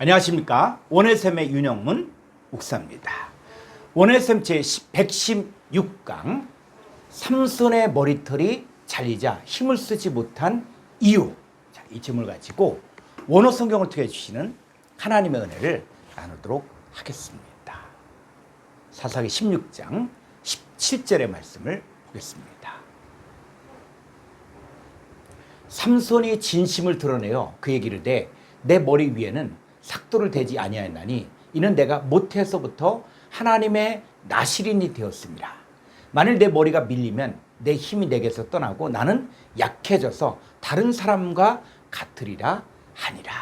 안녕하십니까. 원해샘의 윤영문 목사입니다. 원해샘 제 116강 삼손의 머리털이 잘리자 힘을 쓰지 못한 이유, 이 질문을 가지고 원어 성경을 통해 주시는 하나님의 은혜를 나누도록 하겠습니다. 사사기 16장 17절의 말씀을 보겠습니다. 삼손이 진심을 드러내어 그에게 이르되 내 머리 위에는 삭도를 대지 아니하였나니 이는 내가 못해서부터 하나님의 나실인이 되었습니다. 만일 내 머리가 밀리면 내 힘이 내게서 떠나고 나는 약해져서 다른 사람과 같으리라 하니라.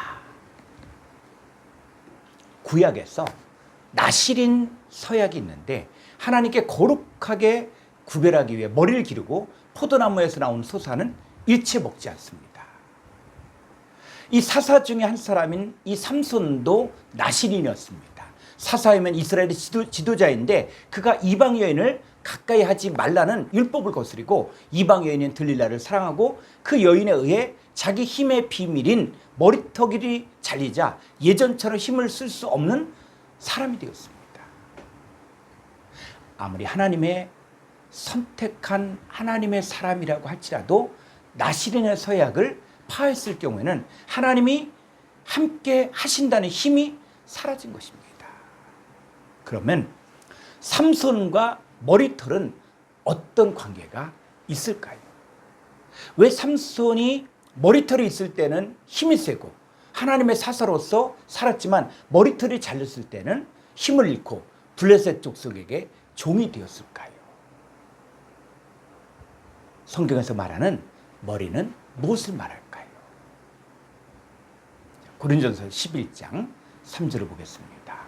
구약에서 나실인 서약이 있는데 하나님께 거룩하게 구별하기 위해 머리를 기르고 포도나무에서 나온 소사는 일체 먹지 않습니다. 이 사사 중에 한 사람인 이 삼손도 나실인이었습니다. 사사이면 이스라엘의 지도자인데 그가 이방 여인을 가까이 하지 말라는 율법을 거스리고 이방 여인인 들릴라를 사랑하고 그 여인에 의해 자기 힘의 비밀인 머리털이 잘리자 예전처럼 힘을 쓸 수 없는 사람이 되었습니다. 아무리 하나님의 선택한 하나님의 사람이라고 할지라도 나실인의 서약을 파했을 경우에는 하나님이 함께 하신다는 힘이 사라진 것입니다. 그러면 삼손과 머리털은 어떤 관계가 있을까요? 왜 삼손이 머리털이 있을 때는 힘이 세고 하나님의 사사로서 살았지만 머리털이 잘렸을 때는 힘을 잃고 블레셋 족속에게 종이 되었을까요? 성경에서 말하는 머리는 무엇을 말할까요? 고린도전서 11장 3절을 보겠습니다.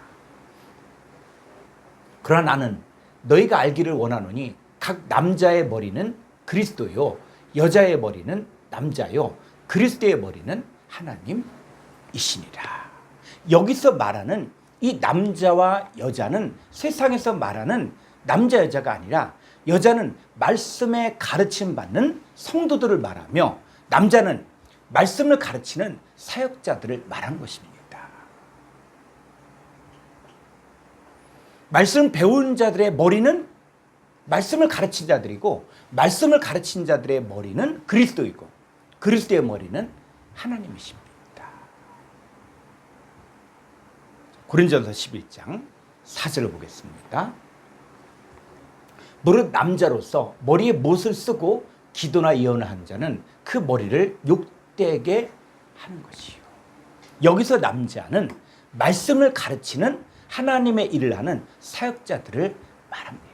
그러나 나는 너희가 알기를 원하노니 각 남자의 머리는 그리스도요 여자의 머리는 남자요 그리스도의 머리는 하나님이시니라. 여기서 말하는 이 남자와 여자는 세상에서 말하는 남자 여자가 아니라 여자는 말씀에 가르침 받는 성도들을 말하며 남자는 말씀을 가르치는 사역자들을 말한 것입니다. 말씀 배운 자들의 머리는 말씀을 가르친 자들이고 말씀을 가르친 자들의 머리는 그리스도이고 그리스도의 머리는 하나님이십니다. 고린도전서 11장 4절을 보겠습니다. 무릇 남자로서 머리에 못을 쓰고 기도나 예언을 하는 자는 그 머리를 욕되게 하는 것이요. 여기서 남자는 말씀을 가르치는 하나님의 일을 하는 사역자들을 말합니다.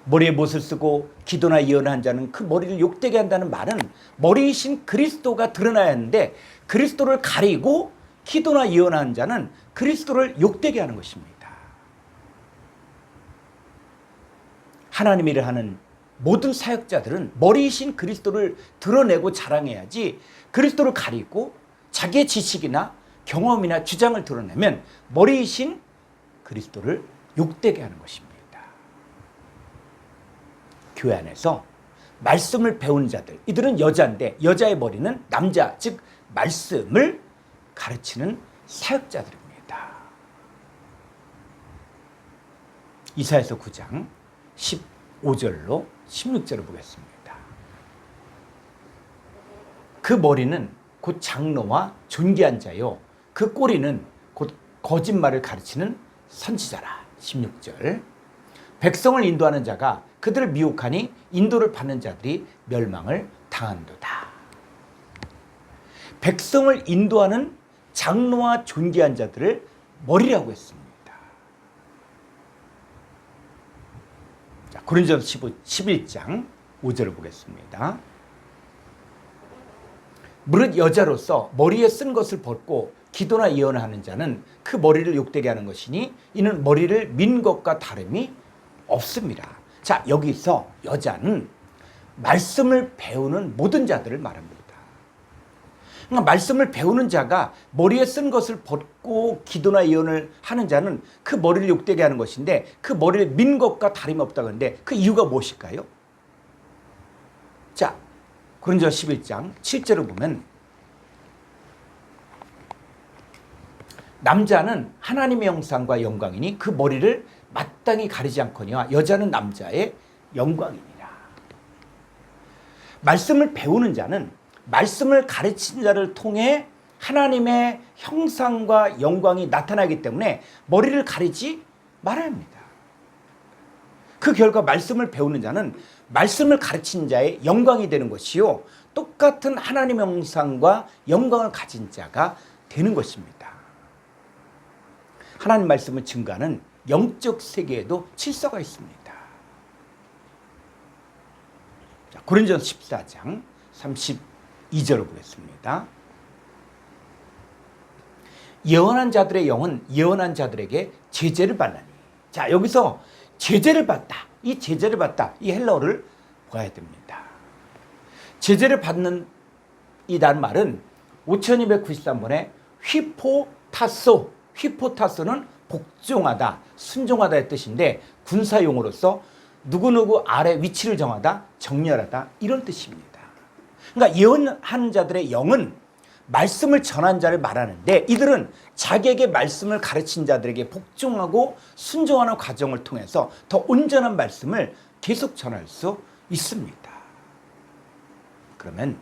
머리에 못을 쓰고 기도나 예언을 하는 자는 그 머리를 욕되게 한다는 말은 머리이신 그리스도가 드러나야 하는데 그리스도를 가리고 기도나 예언하는 자는 그리스도를 욕되게 하는 것입니다. 하나님의 일을 하는 모든 사역자들은 머리이신 그리스도를 드러내고 자랑해야지 그리스도를 가리고 자기의 지식이나 경험이나 주장을 드러내면 머리이신 그리스도를 욕되게 하는 것입니다. 교회 안에서 말씀을 배우는 자들, 이들은 여자인데 여자의 머리는 남자, 즉 말씀을 가르치는 사역자들입니다. 이사야서 9장 15절로 16절을 보겠습니다. 그 머리는 곧 장로와 존귀한 자요 그 꼬리는 곧 거짓말을 가르치는 선지자라. 16절 백성을 인도하는 자가 그들을 미혹하니 인도를 받는 자들이 멸망을 당한도다. 백성을 인도하는 장로와 존귀한 자들을 머리라고 했습니다. 고린도전서 11장 5절을 보겠습니다. 무릇 여자로서 머리에 쓴 것을 벗고 기도나 예언을 하는 자는 그 머리를 욕되게 하는 것이니 이는 머리를 민 것과 다름이 없습니다. 자, 여기서 여자는 말씀을 배우는 모든 자들을 말합니다. 그러니까 말씀을 배우는 자가 머리에 쓴 것을 벗고 기도나 예언을 하는 자는 그 머리를 욕되게 하는 것인데 그 머리를 민 것과 다름이 없다고 하는데 그 이유가 무엇일까요? 자, 고린도전서 11장 7절을 보면 남자는 하나님의 형상과 영광이니 그 머리를 마땅히 가리지 않거니와 여자는 남자의 영광이니라. 말씀을 배우는 자는 말씀을 가르친 자를 통해 하나님의 형상과 영광이 나타나기 때문에 머리를 가리지 말아야 합니다. 그 결과 말씀을 배우는 자는 말씀을 가르친 자의 영광이 되는 것이요, 똑같은 하나님의 형상과 영광을 가진 자가 되는 것입니다. 하나님 말씀을 증거하는 영적 세계에도 질서가 있습니다. 자, 고린도전서 14장 32절을 보겠습니다. 예언한 자들의 영은 예언한 자들에게 제재를 받나니. 자, 여기서 제재를 받다, 이 제재를 받다, 이 헬라어를 봐야 됩니다. 제재를 받는 이란 말은 5293번에 휘포타소, 휘포타소는 복종하다, 순종하다의 뜻인데 군사용어로서 누구누구 아래 위치를 정하다, 정렬하다, 이런 뜻입니다. 그러니까 예언하는 자들의 영은 말씀을 전한 자를 말하는데, 이들은 자기에게 말씀을 가르친 자들에게 복종하고 순종하는 과정을 통해서 더 온전한 말씀을 계속 전할 수 있습니다. 그러면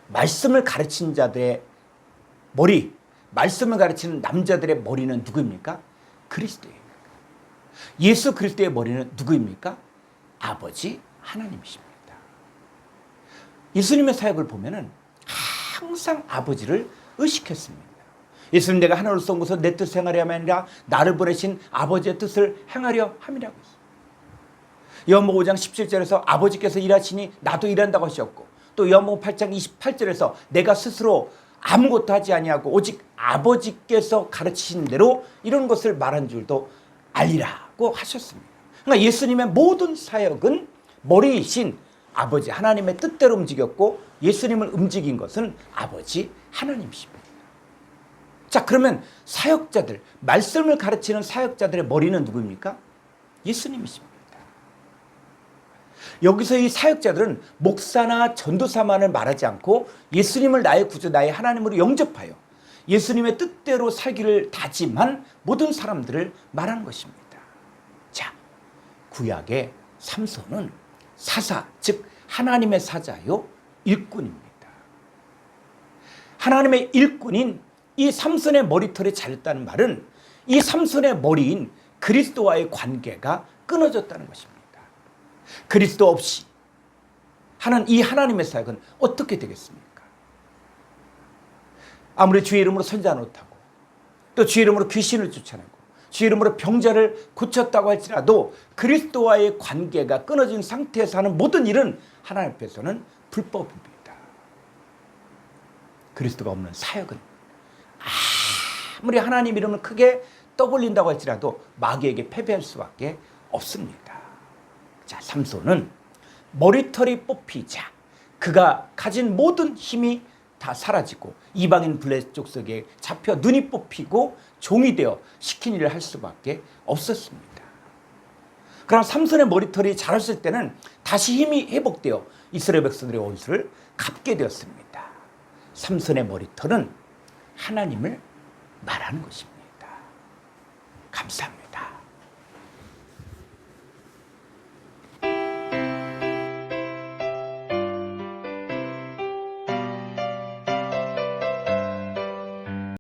말씀을 가르친 자들의 머리, 말씀을 가르치는 남자들의 머리는 누구입니까? 그리스도예요. 예수 그리스도의 머리는 누구입니까? 아버지 하나님이십니다. 예수님의 사역을 보면은 항상 아버지를 의식했습니다. 예수님, 내가 하늘로서 온 것은 내 뜻을 행하려 함이 아니라 나를 보내신 아버지의 뜻을 행하려 함이라고 했어요. 요한복음 5장 17절에서 아버지께서 일하시니 나도 일한다고 하셨고, 또 요한복음 8장 28절에서 내가 스스로 아무것도 하지 아니하고 오직 아버지께서 가르치신 대로 이런 것을 말한 줄도 알리라고 하셨습니다. 그러니까 예수님의 모든 사역은 머리이신 아버지 하나님의 뜻대로 움직였고, 예수님을 움직인 것은 아버지 하나님이십니다. 자, 그러면 사역자들, 말씀을 가르치는 사역자들의 머리는 누구입니까? 예수님이십니다. 여기서 이 사역자들은 목사나 전도사만을 말하지 않고 예수님을 나의 구주, 나의 하나님으로 영접하여 예수님의 뜻대로 살기를 다짐한 모든 사람들을 말하는 것입니다. 자, 구약의 삼손은 사사, 즉 하나님의 사자요, 일꾼입니다. 하나님의 일꾼인 이 삼손의 머리털이 자랐다는 말은 이 삼손의 머리인 그리스도와의 관계가 끊어졌다는 것입니다. 그리스도 없이 하는 이 하나님의 사역은 어떻게 되겠습니까? 아무리 주의 이름으로 선지자 못하고, 또 주의 이름으로 귀신을 쫓아내고, 주의 이름으로 병자를 고쳤다고 할지라도 그리스도와의 관계가 끊어진 상태에서 하는 모든 일은 하나님 앞에서는 불법입니다. 그리스도가 없는 사역은 아무리 하나님 이름을 크게 떠벌린다고 할지라도 마귀에게 패배할 수밖에 없습니다. 자, 삼손은 머리털이 뽑히자 그가 가진 모든 힘이 다 사라지고 이방인 블레셋 족속에 잡혀 눈이 뽑히고 종이 되어 시킨 일을 할 수밖에 없었습니다. 그럼 삼손의 머리털이 자랐을 때는 다시 힘이 회복되어 이스라엘 백성들의 원수를 갚게 되었습니다. 삼손의 머리털은 하나님을 말하는 것입니다. 감사합니다.